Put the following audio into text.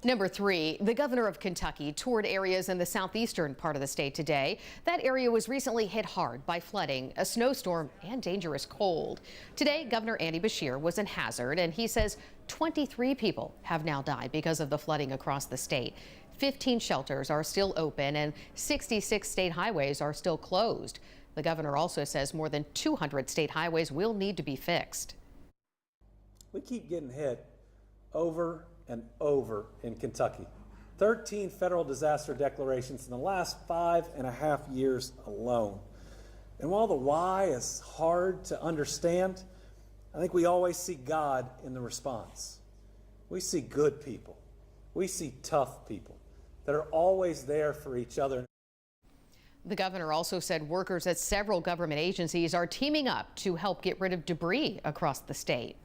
Number 3, the governor of Kentucky toured areas in the southeastern part of the state today. That area was recently hit hard by flooding, a snowstorm, and dangerous cold. Today, Governor Andy Beshear was in Hazard, and he says 23 people have now died because of the flooding across the state. 15 shelters are still open, and 66 state highways are still closed. The governor also says more than 200 state highways will need to be fixed. We keep getting hit over and over in Kentucky. 13 federal disaster declarations in the last 5.5 years alone. And while the why is hard to understand, I think we always see God in the response. We see good people. We see tough people that are always there for each other. The governor also said workers at several government agencies are teaming up to help get rid of debris across the state.